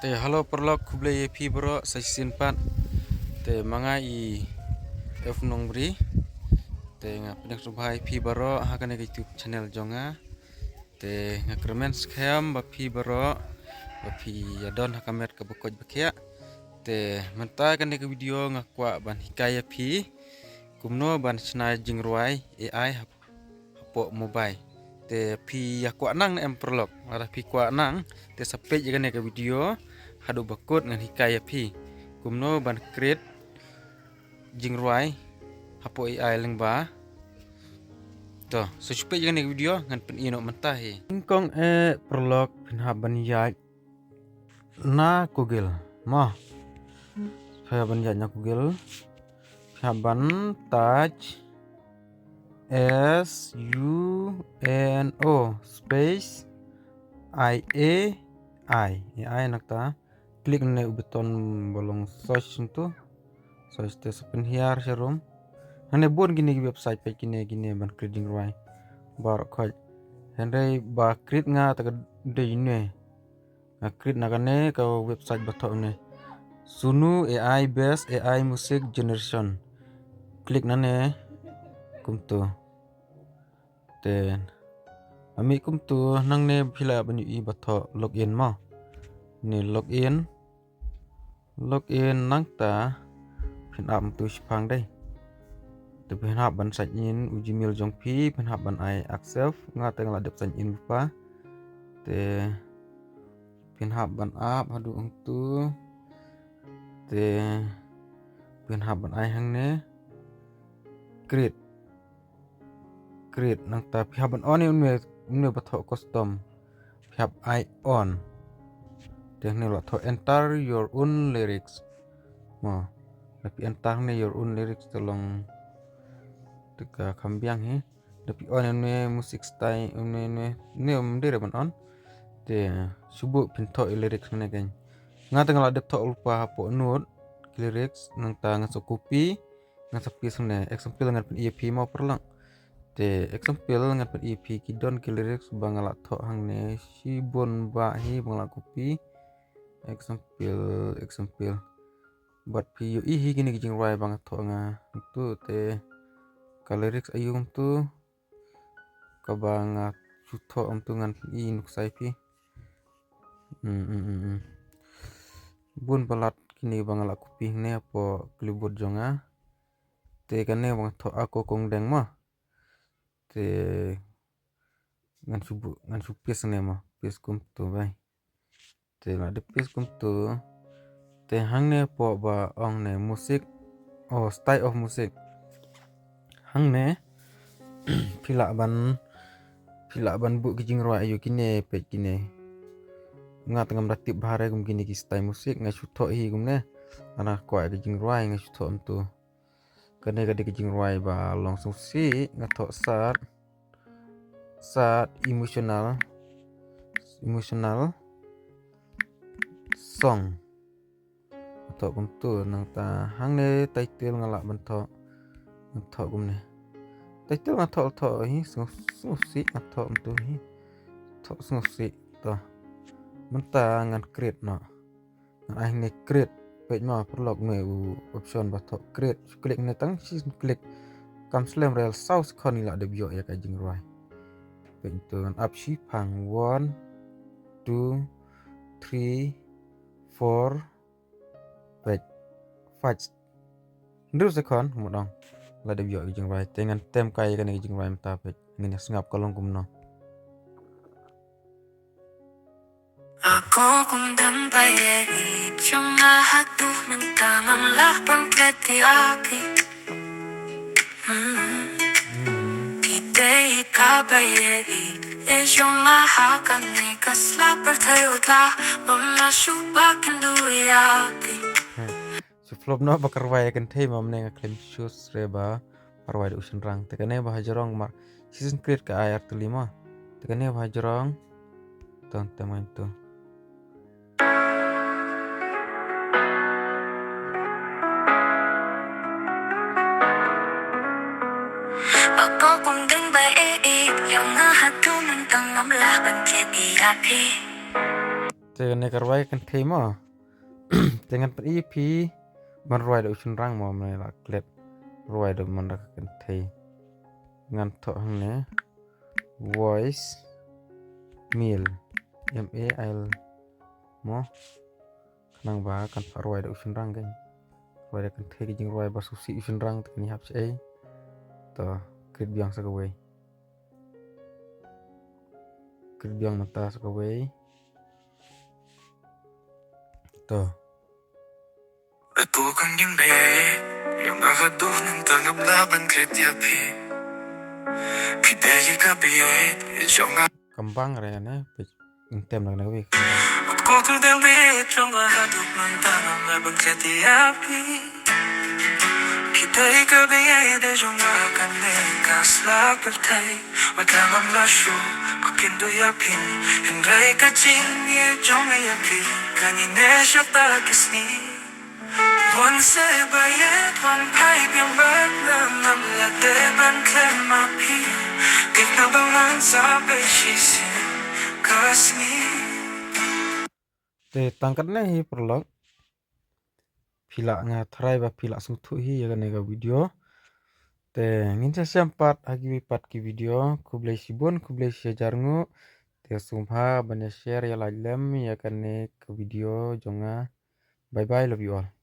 Halo perlok kublai pi bro season 4 mga I F nong bri nga pinang subhay pi bro hakan YouTube channel jonga nga kremen skam ba pi bro ba pi adon hakamet ka bukoj bakya menta kan video nga kwa ban hikaya pi kumno ban snai jingruai AI hapo mobile pi yakwa nang em perlok ara pi kwa nang sapej kan video hadu bakut ngan hikaya pi kumno ban create jingruai hapo AI lengba so supaya jangan video ngan pen ino mentah ingkong perlok pinhaban yaj na Google mah pinhaban yaj na Google pinhaban touch SUNO space AI nakta klik ne button bolong search itu search te sepen hiar serum hane bon gini website pe gini ban creating ruai bar khoj hande ba create nga ta de ne nga create na kane ka website batho ne sunu AI based AI music generation klik na ne kumtu ten ami kumtu nang ne phila banyu I batho login ma ne login nang ta phin am tu spang dai te phin hab ban sign in Gmail jong phi phin hab ban I accept nga te ngala dep sign in pa te phin hab ban app hadu ong tu te phin hab ban I hang ne create nang ta phi hab ban on ne batho custom phi hab I on te ne batho enter your own lyrics ma tapi enter ne your own lyrics tolong teka kambiang tapi on ne musik style ne mdere ban on te subu pinto lyrics ne kan nga tengah ladep to lupa po note lyrics nang ta nga so copy nga sa piece ne example ngan pen EP mau perlang te example ngan pen EP kidon ki lyrics bangala to hang ne si bon ba hi bangala copy example buat pi I hi gini jing rai bang to nga tu te ka lyrics ayung tu ka banga chuto tu ngan I nuk sai pi bun balat kini bangala copy ne apo clipboard jonga te kane bang to ako kong deng ma te ngan supis ne ma pis kum tu bai te la de pis kum tu te hang ne po ba ong ne musik style of music hang ne phila ban bu kijing roi ayu kine pe kine nga tengam ratib bahare gum kini ki style musik nga sutho hi gum ne ana kwa kijing roi nga sutho tu kane ka kijing roi ba langsung si nga tho sat emotional song atau gum tu nang ta hang ne title ngala ban tho gum ne title nga tho hi si atho tu hi tho si to menta ngan create no ngan ne create page ma perlok me option ba tho create klik ne tang si klik kam slam rel saus khoni la de bio ya ka jing roi page tu ngan up shi phang 1 2 3 4 page 5 ndu sekon modong la de bio jing roi tengan tem kai kan jing roi mta page ngin sngap kolong kumno Ako kung dambaye Iyong lahat ng tamang lapang kati aki Kite ikabaye Iyong lahat ni kaslapar tayo ta Mama subakan duyati Flop no bakar waya kan thei mam ne claim shoes reba parwai usun rang tekane bah jorong mar season create ka ayar tu 5 tekane bah jorong ton teman tu Ako kung dambaye Iyong lahat ng tamang lapang kati aki te ne karwai kan thei mo tengan per ep man roi do chun rang mo me la klet roi do man da kan thei ngan tho hang ne voice mail mail mo nang ba kan pa roi do chun rang kan roi da kan thei ki jing roi ba su si chun rang kan hap sei to krit biang sa kawai krit biang mata sa kawai to Aku kang yung be Yung akadunan tanggap laban kretya pi Pidegi ka biye Yung kembang re ne tem lang na kawai Aku tu del be Yung akadunan tanggap laban kretya pi Pidegi ka biye De yung akan nekas lapatay Matangam lasyo Pakindo yapin Hindray ka ching Ye yung ayapin Kanine siya takis ni Once bayet one pipe yung bag na mamlate ban klemapi Kik na bangan sa beshisin kasni te tangkat ne hi perlok pila nga thrai ba pila sum thu hi ya ne ga video te ngin sa sempat agi pat ki video kublai sibon kublai sejarngu te sumha banya share ya lem ya kan ne ke video jonga bye bye love you all